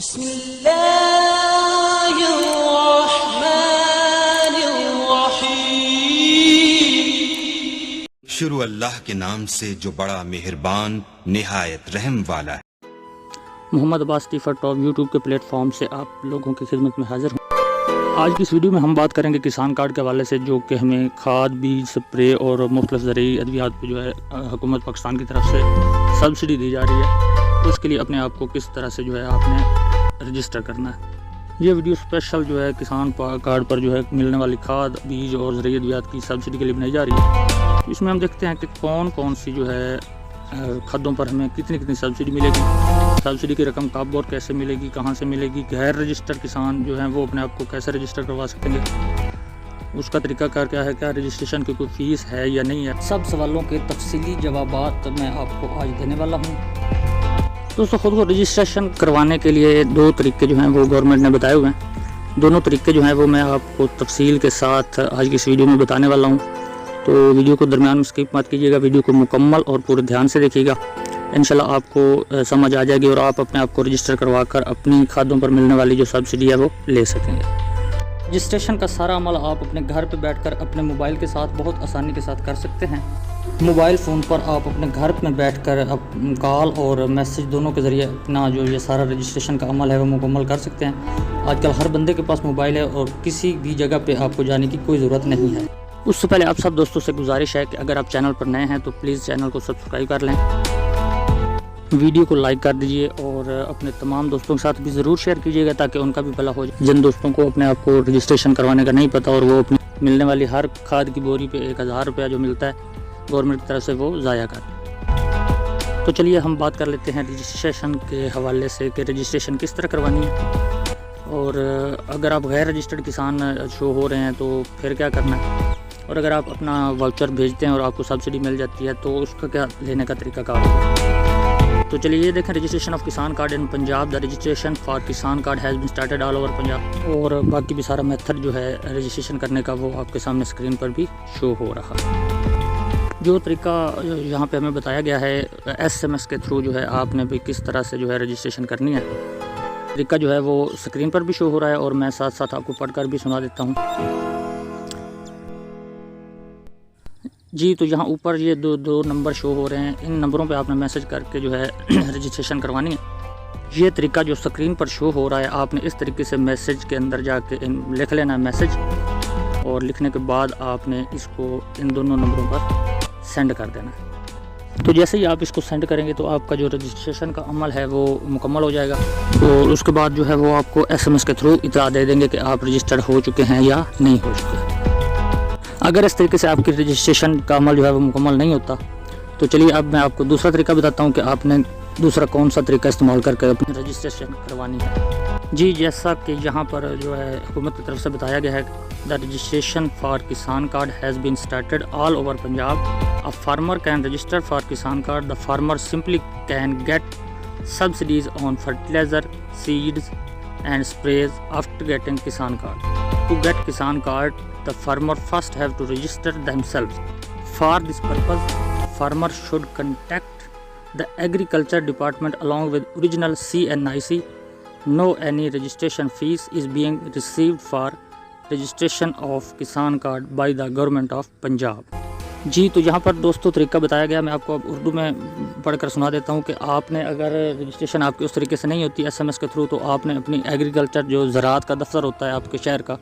शुरू अल्लाह के नाम से जो बड़ा मेहरबान निहायत रहम वाला है। मोहम्मद अब्बास टीफर टॉप यूट्यूब के प्लेटफॉर्म से आप लोगों की खिदमत में हाजिर हूँ। आज की इस वीडियो में हम बात करेंगे किसान कार्ड के हवाले से, जो कि हमें खाद, बीज, स्प्रे और मुख्तलिफ ज़रूरी अद्वियात पर जो है हुकूमत पाकिस्तान की तरफ से सब्सिडी दी जा रही है। तो इसके लिए अपने आप को किस तरह से जो है आपने रजिस्टर करना है। ये वीडियो स्पेशल जो है किसान कार्ड पर जो है मिलने वाली खाद, बीज और ज़रूरी अद्वियात की सब्सिडी के लिए बनाई जा रही है। तो इसमें हम देखते हैं कि कौन कौन सी जो है खादों पर हमें कितनी कितनी सब्सिडी मिलेगी, सब्सिडी की रकम कब और कैसे मिलेगी, कहां से मिलेगी, गैर रजिस्टर्ड किसान जो हैं वो अपने आप को कैसे रजिस्टर करवा सकेंगे, उसका तरीकाकार क्या है, क्या रजिस्ट्रेशन की कोई फ़ीस है या नहीं है। सब सवालों के तफसीली जवाबात मैं आपको आज देने वाला हूँ। दोस्तों, ख़ुद को रजिस्ट्रेशन करवाने के लिए दो तरीके जो हैं वो गवर्नमेंट ने बताए हुए हैं। दोनों तरीके जो हैं वो मैं आपको तफसील के साथ आज की इस वीडियो में बताने वाला हूँ। तो वीडियो को दरमियान में स्किप मत कीजिएगा, वीडियो को मुकम्मल और पूरे ध्यान से देखिएगा। इंशाल्लाह आपको समझ आ जाएगी और आप अपने आप को रजिस्टर करवा कर अपनी खादों पर मिलने वाली जो सब्सिडी है वो ले सकेंगे। रजिस्ट्रेशन का सारा अमल आप अपने घर पर बैठकर अपने मोबाइल के साथ बहुत आसानी के साथ कर सकते हैं। मोबाइल फ़ोन पर आप अपने घर में बैठकर कॉल और मैसेज दोनों के ज़रिए अपना जो ये सारा रजिस्ट्रेशन का अमल है वो मुकम्मल कर सकते हैं। आजकल हर बंदे के पास मोबाइल है और किसी भी जगह पे आपको जाने की कोई ज़रूरत नहीं है। उससे पहले आप सब दोस्तों से गुजारिश है कि अगर आप चैनल पर नए हैं तो प्लीज़ चैनल को सब्सक्राइब कर लें, वीडियो को लाइक कर दीजिए और अपने तमाम दोस्तों के साथ भी ज़रूर शेयर कीजिएगा ताकि उनका भी भला हो जाए। जिन दोस्तों को अपने आप को रजिस्ट्रेशन करवाने का नहीं पता और वो अपनी मिलने वाली हर खाद की बोरी पे 1000 रुपया जो मिलता है गवर्नमेंट की तरफ से वो ज़ाया कर। तो चलिए हम बात कर लेते हैं रजिस्ट्रेशन के हवाले से कि रजिस्ट्रेशन किस तरह करवानी है और अगर आप गैर रजिस्टर्ड किसान शो हो रहे हैं तो फिर क्या करना है, और अगर आप अपना वाउचर भेजते हैं और आपको सब्सिडी मिल जाती है तो उसका क्या लेने का तरीका क्या होगा। तो चलिए ये देखें, registration of Kisan card in Punjab, the registration for Kisan card has been started all over Punjab. और बाकी भी सारा मेथड जो है रजिस्ट्रेशन करने का वो आपके सामने स्क्रीन पर भी शो हो रहा है। जो तरीका यहाँ पे हमें बताया गया है SMS के थ्रू जो है आपने भी किस तरह से जो है रजिस्ट्रेशन करनी है, तरीका जो है वो स्क्रीन पर भी शो हो रहा है और मैं साथ साथ आपको पढ़कर भी सुना देता हूँ जी। तो यहाँ ऊपर ये दो नंबर शो हो रहे हैं, इन नंबरों पे आपने मैसेज करके जो है रजिस्ट्रेशन करवानी है। ये तरीका जो स्क्रीन पर शो हो रहा है आपने इस तरीके से मैसेज के अंदर जाके लिख लेना है मैसेज, और लिखने के बाद आपने इसको इन दोनों नंबरों पर सेंड कर देना है। तो जैसे ही आप इसको सेंड करेंगे तो आपका जो रजिस्ट्रेशन का अमल है वो मुकम्मल हो जाएगा। तो उसके बाद जो है वो आपको SMS के थ्रू इत्तला दे देंगे कि आप रजिस्टर्ड हो चुके हैं या नहीं हो चुके हैं। अगर इस तरीके से आपकी रजिस्ट्रेशन का अमल जो है वो मुकम्मल नहीं होता तो चलिए अब मैं आपको दूसरा तरीका बताता हूँ कि आपने दूसरा कौन सा तरीका इस्तेमाल करके अपनी रजिस्ट्रेशन करवानी है जी। जैसा कि यहाँ पर जो है हुकूमत की तरफ से बताया गया है, the registration for Kisan card has been started all over Punjab. A farmer can register for Kisan card. The farmer simply can get subsidies on fertiliser, seeds and sprays after getting Kisan card. To get Kisan card, the farmer first have to register themselves. For this purpose, farmer should contact the agriculture department along with original CNIC. No any registration fees is being received for registration of Kisan card by the government of Punjab. जी, तो यहाँ पर दोस्तों तरीका बताया गया, मैं आपको अब उर्दू में पढ़कर सुना देता हूँ कि आपने अगर रजिस्ट्रेशन आपकी उस तरीके से नहीं होती SMS के थ्रू, तो आपने अपनी एग्रीकल्चर जो ज़राअत का दफ्तर होता है आपके शहर का,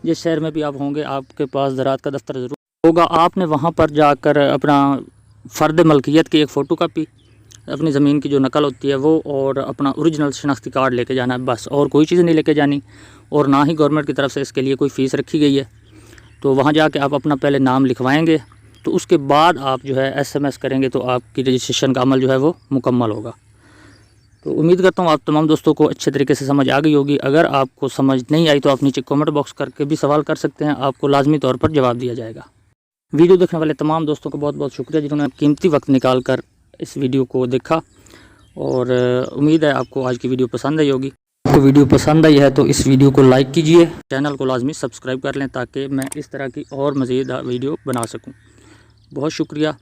जिस शहर में भी आप होंगे आपके पास ज़राअत का दफ्तर ज़रूर होगा। आपने वहाँ पर जाकर अपना फ़र्द मलकियत की एक फ़ोटो कापी, अपनी ज़मीन की जो नकल होती है वो, और अपना ओरिजिनल शनाख्ती कार्ड लेके जाना है बस, और कोई चीज़ नहीं लेके जानी। और ना ही गवर्नमेंट की तरफ से इसके लिए कोई फ़ीस रखी गई है। तो वहाँ जाके आप अपना पहले नाम लिखवाएँगे, तो उसके बाद आप जो है SMS करेंगे तो आपकी रजिस्ट्रेशन का अमल जो है वो मुकम्मल होगा। तो उम्मीद करता हूँ आप तमाम दोस्तों को अच्छे तरीके से समझ आ गई होगी। अगर आपको समझ नहीं आई तो आप नीचे कमेंट बॉक्स करके भी सवाल कर सकते हैं, आपको लाजमी तौर पर जवाब दिया जाएगा। वीडियो देखने वाले तमाम दोस्तों को बहुत बहुत शुक्रिया जिन्होंने कीमती वक्त निकाल कर इस वीडियो को देखा, और उम्मीद है आपको आज की वीडियो पसंद आई होगी। तो वीडियो पसंद आई है तो इस वीडियो को लाइक कीजिए, चैनल को लाजमी सब्सक्राइब कर लें ताकि मैं इस तरह की और मज़ीद वीडियो बना सकूँ। बहुत शुक्रिया,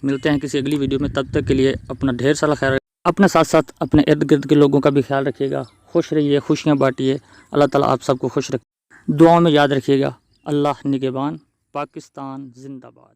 मिलते हैं किसी अगली वीडियो में। तब तक के लिए अपना ढेर सारा ख्याल, अपने साथ साथ अपने इर्द गिर्द के लोगों का भी ख्याल रखिएगा। खुश रहिए, खुशियाँ बांटिए। अल्लाह ताला आप सबको खुश रखे। दुआओं में याद रखिएगा। अल्लाह निगहबान। पाकिस्तान जिंदाबाद।